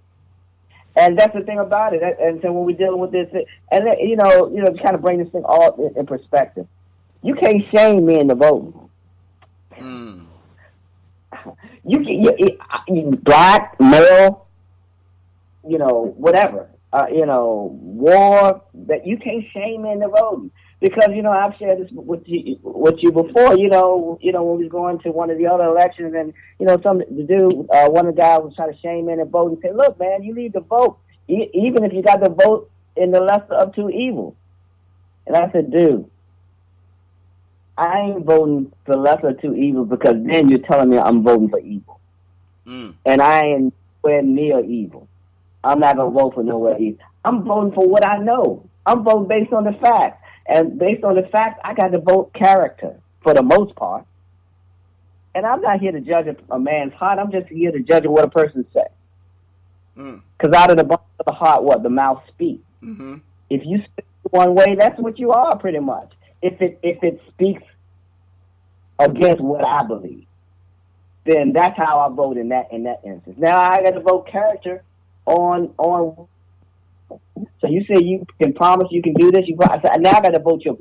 And that's the thing about it. And so when we're dealing with this, and to kind of bring this thing all in perspective, you can't shame me into voting. You black, male, whatever, war, that you can't shame me into voting. Because, I've shared this with you before, when we was going to one of the other elections and, one of the guys was trying to shame me into vote and say, look, man, you need to vote, even if you got to vote in the lesser of two evils. And I said, dude, I ain't voting for lesser of two evils, because then you're telling me I'm voting for evil. And I ain't nowhere near evil. I'm not going to vote for nowhere evil. I'm voting for what I know. I'm voting based on the facts. And based on the fact, I got to vote character for the most part. And I'm not here to judge a man's heart. I'm just here to judge what a person says. Because out of the abundance of the heart, what? The mouth speaks. Mm-hmm. If you speak one way, that's what you are pretty much. If it speaks against what I believe, then that's how I vote in that instance. Now I got to vote character on. So you say you can promise you can do this. Now I got to vote your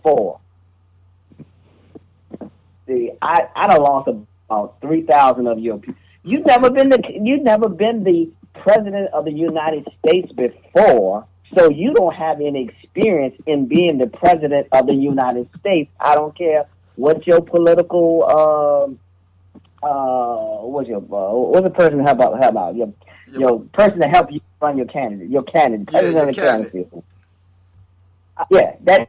for. See, I done lost about 3,000 of your people. You've never been the president of the United States before, so you don't have any experience in being the president of the United States. I don't care what your political what's the person help out your person to help you run your candidate president of the candidate. Yeah, that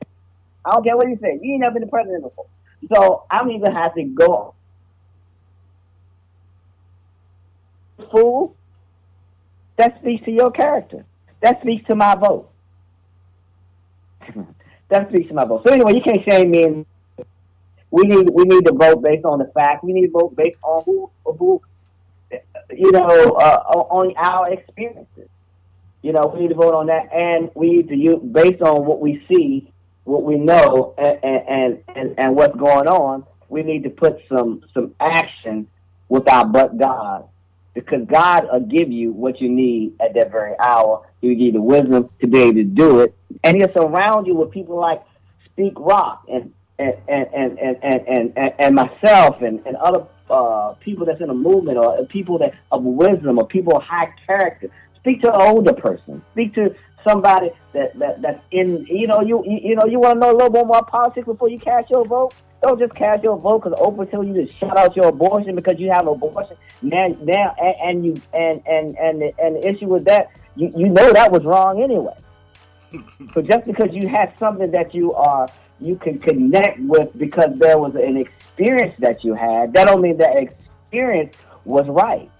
I don't care what you say. You ain't never been the president before, so I'm even have to go. Fool. That speaks to your character. That speaks to my vote. That speaks to my vote. So anyway, you can't shame me. And we need to vote based on the facts. We need to vote based on who on our experiences. We need to vote on that, and we need to use based on what we see, what we know, and what's going on. We need to put some action with our but God. Because God will give you what you need at that very hour. He'll give you the wisdom to be able to do it, and He'll surround you with people like SPEAKROC and myself and other people that's in the movement, or people that of wisdom, or people of high character. Speak to an older person. Speak to somebody that's in. You want to know a little bit more politics before you cast your vote. Don't just cast your vote because Oprah tells you to shut out your abortion because you have an abortion. Now, and the issue with that, you know that was wrong anyway. So just because you have something that you can connect with because there was an experience that you had, that don't mean that experience was right.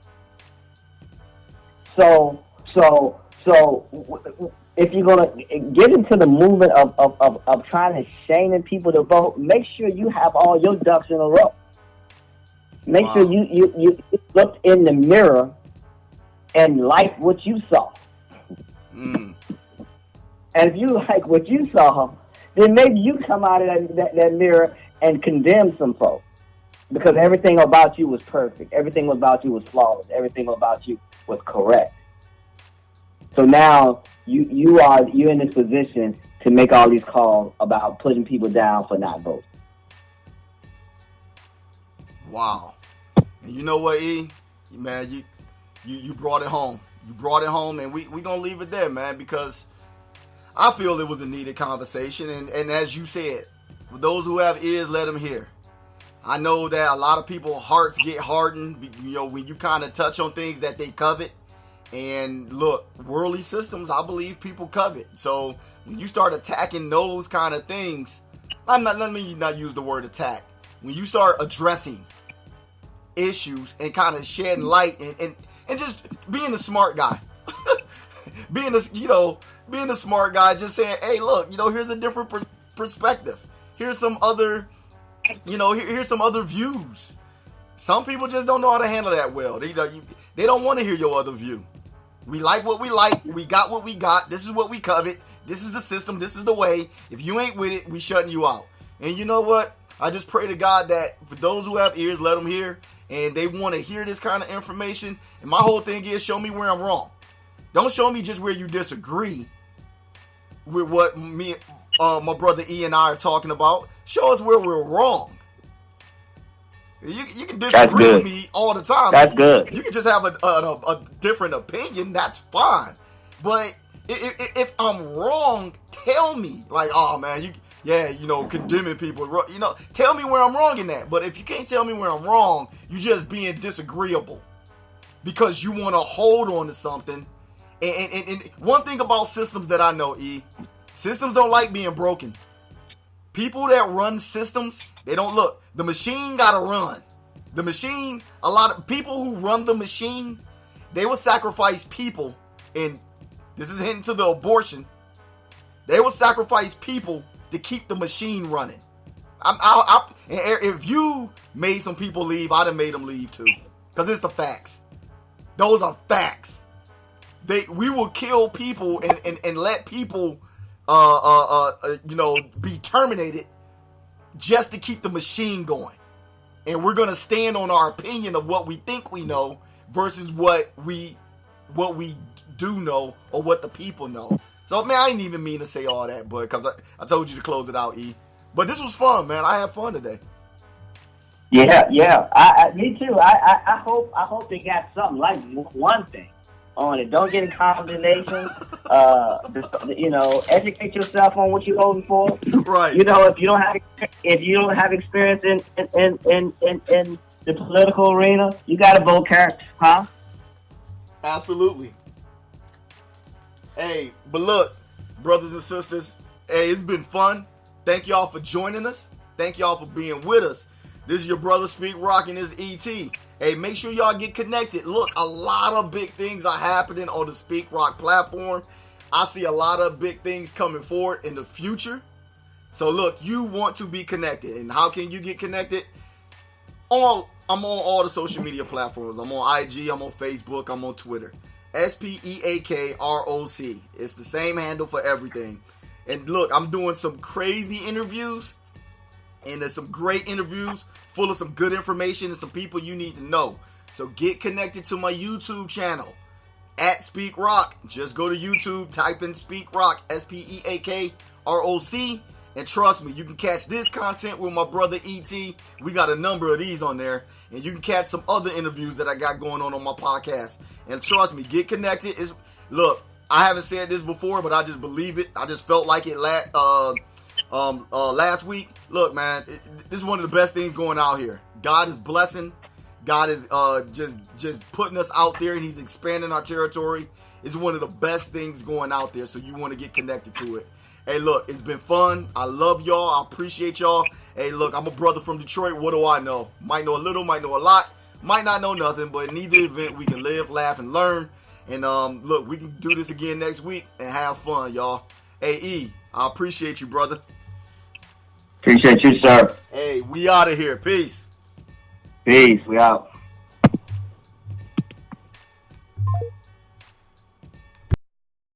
So if you're gonna get into the movement of trying to shaming people to vote, make sure you have all your ducks in a row. Make sure you looked in the mirror and like what you saw. And if you like what you saw, then maybe you come out of that mirror and condemn some folks. Because everything about you was perfect. Everything about you was flawless. Everything about you was correct. So now you're in this position to make all these calls about putting people down for not voting. Wow. And you know what, E? Man, you brought it home. You brought it home, and we gonna leave it there, man, because I feel it was a needed conversation, and as you said, for those who have ears, let them hear. I know that a lot of people's hearts get hardened, when you kind of touch on things that they covet. And look, worldly systems, I believe people covet. So when you start attacking those kind of things, let me not use the word attack. When you start addressing issues and kind of shedding light and just being a smart guy, being a smart guy, just saying, hey, look, here's a different perspective. Here's some other, here's some other views. Some people just don't know how to handle that well. They don't want to hear your other view. We like what we like. We got what we got. This is what we covet. This is the system. This is the way. If you ain't with it, we shutting you out. And you know what? I just pray to God that for those who have ears, let them hear. And they want to hear this kind of information. And my whole thing is, show me where I'm wrong. Don't show me just where you disagree with what me, my brother E and I are talking about. Show us where we're wrong. You can disagree with me all the time. That's good. You can just have a different opinion. That's fine. But if I'm wrong, tell me. Like, oh man, condemning people. Tell me where I'm wrong in that. But if you can't tell me where I'm wrong, you just being disagreeable because you want to hold on to something. And one thing about systems that I know, E, systems don't like being broken. People that run systems, they don't look. The machine gotta run. The machine, a lot of people who run the machine, they will sacrifice people, and this is hinting to the abortion. They will sacrifice people to keep the machine running. If you made some people leave, I'd have made them leave too. Because it's the facts. Those are facts. we will kill people and let people be terminated just to keep the machine going. And we're gonna stand on our opinion of what we think we know versus what we do know or what the people know. So man, I didn't even mean to say all that, but because I told you to close it out, E. But this was fun, man. I had fun today. Yeah. Me too. I hope they got something like one thing on it. Don't get in condemnation. Educate yourself on what you're voting for. Right. If you don't have experience in the political arena, you got to vote character, huh? Absolutely. Hey, but look, brothers and sisters, hey, it's been fun. Thank y'all for joining us. Thank y'all for being with us. This is your brother SPEAKROC and this is ET. Hey, make sure y'all get connected. Look, a lot of big things are happening on the SPEAKROC platform. I see a lot of big things coming forward in the future. So look, you want to be connected. And how can you get connected? I'm on all the social media platforms. I'm on IG, I'm on Facebook, I'm on Twitter. SPEAKROC. It's the same handle for everything. And look, I'm doing some crazy interviews. And there's some great interviews full of some good information and some people you need to know. So get connected to my YouTube channel at SPEAKROC. Just go to YouTube, type in SPEAKROC, SPEAKROC. And trust me, you can catch this content with my brother ET. We got a number of these on there. And you can catch some other interviews that I got going on my podcast. And trust me, get connected. Look, I haven't said this before, but I just believe it. I just felt like it last week. Look, man, this is one of the best things going out here. God is blessing. God is just putting us out there, and he's expanding our territory. It's one of the best things going out there, so you want to get connected to it. Hey, look, it's been fun. I love y'all. I appreciate y'all. Hey, look, I'm a brother from Detroit. What do I know? Might know a little, might know a lot, might not know nothing, but in either event, we can live, laugh, and learn. And look, we can do this again next week and have fun, y'all. Hey, E, I appreciate you, brother. Appreciate you, sir. Hey, we out of here. Peace. Peace. We out.